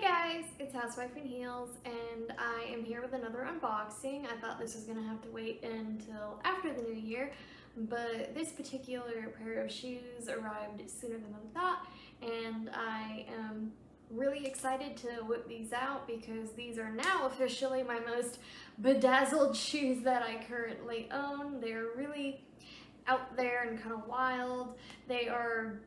guys, it's Housewife in Heels, and I am here with another unboxing. I thought this was going to have to wait until after the new year, but this particular pair of shoes arrived sooner than I thought, and I am really excited to whip these out because these are now officially my most bedazzled shoes that I currently own. They're really out there and kind of wild. They are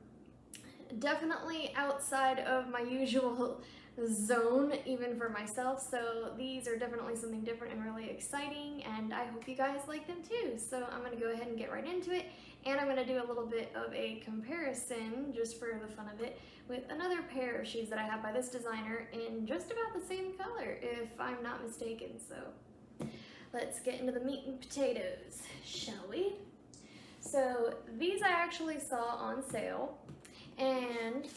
definitely outside of my usual zone, even for myself, so these are definitely something different and really exciting, and I hope you guys like them too. So I'm going to go ahead and get right into it, and I'm going to do a little bit of a comparison, just for the fun of it, with another pair of shoes that I have by this designer in just about the same color, if I'm not mistaken. So let's get into the meat and potatoes, shall we? So these I actually saw on sale, and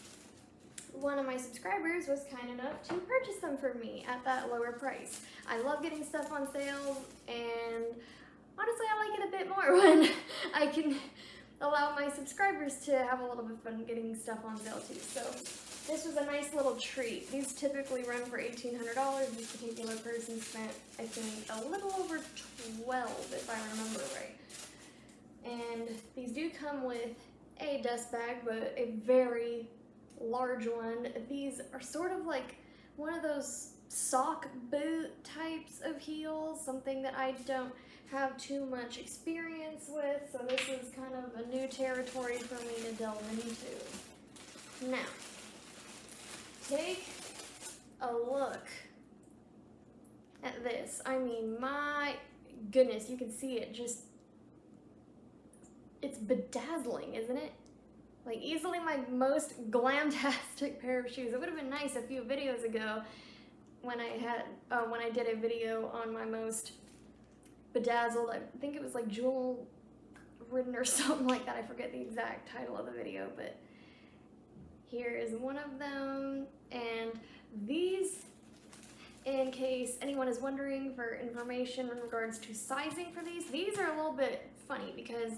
one of my subscribers was kind enough to purchase them for me at that lower price. I love getting stuff on sale, and honestly I like it a bit more when I can allow my subscribers to have a little bit of fun getting stuff on sale too. So this was a nice little treat. These typically run for $1,800. This particular person spent, I think, a little over 12 if I remember right. And these do come with a dust bag, but a very large one. These are sort of like one of those sock boot types of heels, something that I don't have too much experience with, so this is kind of a new territory for me to delve into. Now, take a look at this. I mean, my goodness, you can see it just, it's bedazzling, isn't it? Like, easily my most glamtastic pair of shoes. It would have been nice a few videos ago when I did a video on my most bedazzled, I think it was like jewel ridden or something like that. I forget the exact title of the video, but here is one of them. And these, in case anyone is wondering for information in regards to sizing for these are a little bit funny because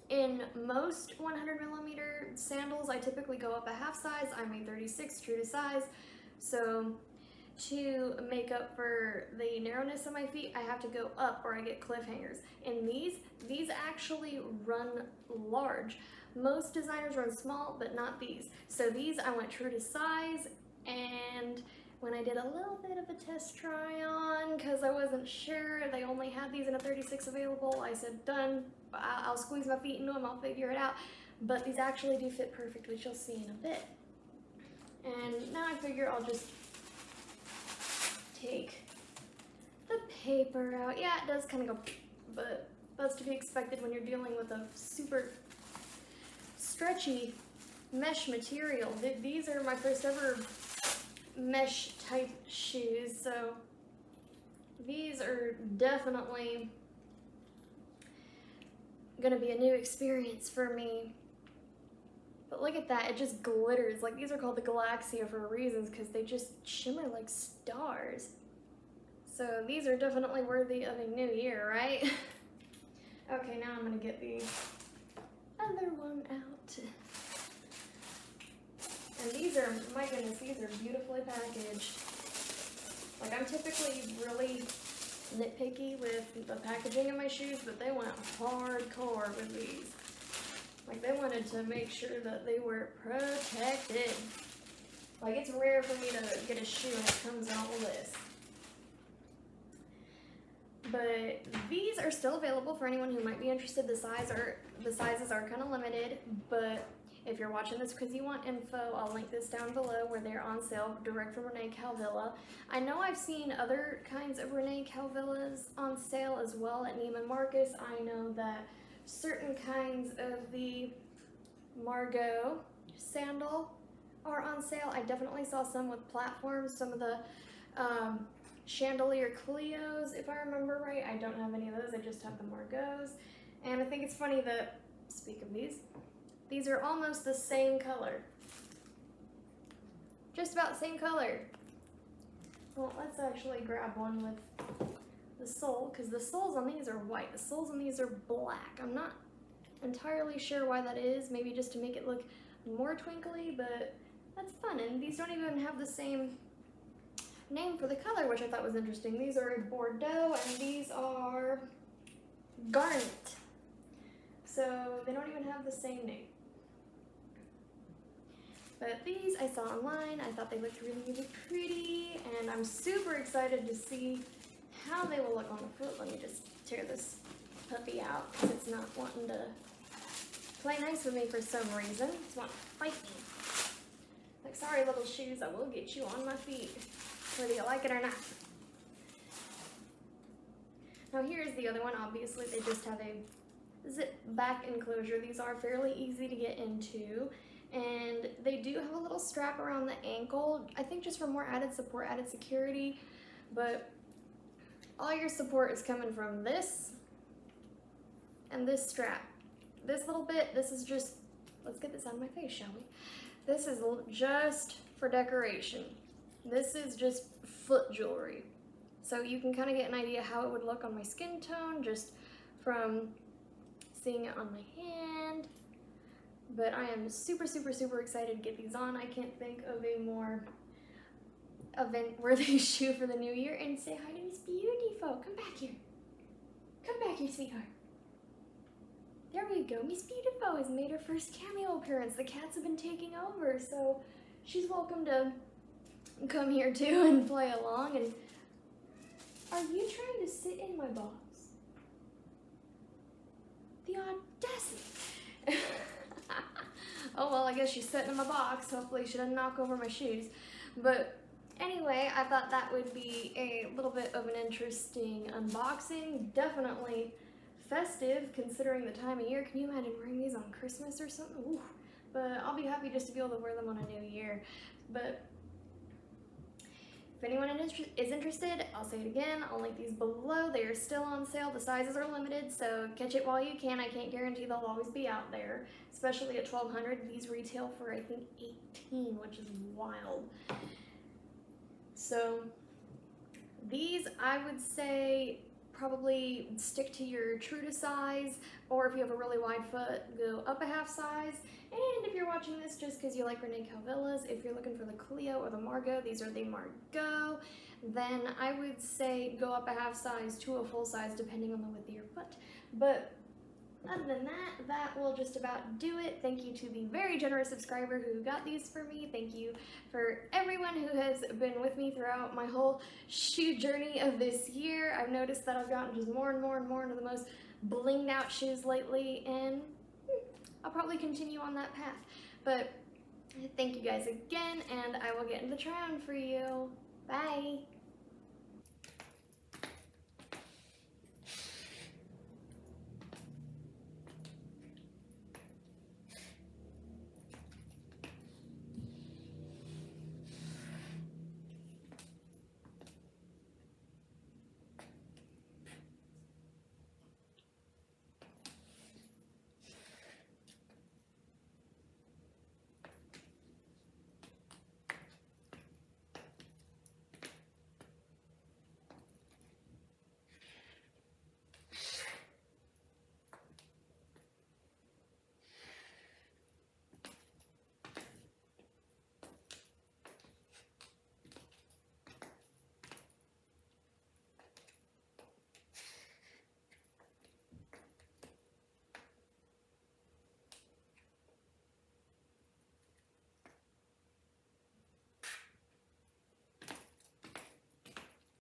in most 100mm sandals, I typically go up a half size. I'm a 36, true to size. So to make up for the narrowness of my feet, I have to go up or I get cliffhangers. And these actually run large. Most designers run small, but not these. So these I went true to size, and when I did a little bit of a test try on, because I wasn't sure, they only had these in a 36 available, I said, done, I'll squeeze my feet into them, I'll figure it out. But these actually do fit perfect, which you'll see in a bit. And now I figure I'll just take the paper out. Yeah, it does kind of go, but that's to be expected when you're dealing with a super stretchy mesh material. These are my first ever mesh type shoes, so these are definitely gonna be a new experience for me. But look at that, it just glitters. Like, these are called the Galaxia for reasons because they just shimmer like stars. So these are definitely worthy of a new year, right? Okay, now I'm gonna get the other one out. And these are, my goodness, these are beautifully packaged. Like, I'm typically really nitpicky with the packaging of my shoes, but they went hardcore with these. Like, they wanted to make sure that they were protected. Like, it's rare for me to get a shoe and it comes in all this. But these are still available for anyone who might be interested. The sizes are kind of limited, but if you're watching this because you want info, I'll link this down below where they're on sale, direct from René Caovilla. I know I've seen other kinds of René Caovillas on sale as well at Neiman Marcus. I know that certain kinds of the Margot sandal are on sale. I definitely saw some with platforms, some of the Chandelier Cleos, if I remember right. I don't have any of those, I just have the Margaux. And I think it's funny that, speak of these are almost the same color. Just about the same color. Well, let's actually grab one with the sole, because the soles on these are white. The soles on these are black. I'm not entirely sure why that is. Maybe just to make it look more twinkly, but that's fun. And these don't even have the same name for the color, which I thought was interesting. These are a Bordeaux, and these are Garnet. So they don't even have the same name. But these I saw online. I thought they looked really, really pretty, and I'm super excited to see how they will look on the foot. Let me just tear this puppy out because it's not wanting to play nice with me for some reason. It's wanting to fight me. Like, sorry, little shoes, I will get you on my feet, whether you like it or not. Now here's the other one. Obviously, they just have a zip back enclosure. These are fairly easy to get into, and they do have a little strap around the ankle, I think just for more added support, added security, but all your support is coming from this and this strap. This little bit, this is just, let's get this out of my face, shall we? This is just for decoration. This is just foot jewelry. So you can kind of get an idea how it would look on my skin tone just from seeing it on my hand. But I am super, super, super excited to get these on. I can't think of a more event-worthy shoe for the new year. And say hi to Miss Beautiful. Come back here. Come back here, sweetheart. There we go. Miss Beautiful has made her first cameo appearance. The cats have been taking over, so she's welcome to come here too and play along. And are you trying to sit in my box? The audacity. Oh well, I guess she's sitting in my box. Hopefully she doesn't knock over my shoes. But anyway, I thought that would be a little bit of an interesting unboxing. Definitely festive considering the time of year. Can you imagine wearing these on Christmas or something? Ooh. But I'll be happy just to be able to wear them on a new year. But if anyone is interested, I'll say it again, I'll link these below. They are still on sale. The sizes are limited, so catch it while you can. I can't guarantee they'll always be out there, especially at $1,200. These retail for, I think, $18, which is wild. So these, I would say, probably stick to your true to size, or if you have a really wide foot, go up a half size. And if you're watching this just because you like René Caovilla's, if you're looking for the Cleo or the Margot, these are the Margot, then I would say go up a half size to a full size depending on the width of your foot. But other than that, that will just about do it. Thank you to the very generous subscriber who got these for me. Thank you for everyone who has been with me throughout my whole shoe journey of this year. I've noticed that I've gotten just more and more and more into the most blinged out shoes lately, and I'll probably continue on that path. But thank you guys again, and I will get into the try on for you. Bye!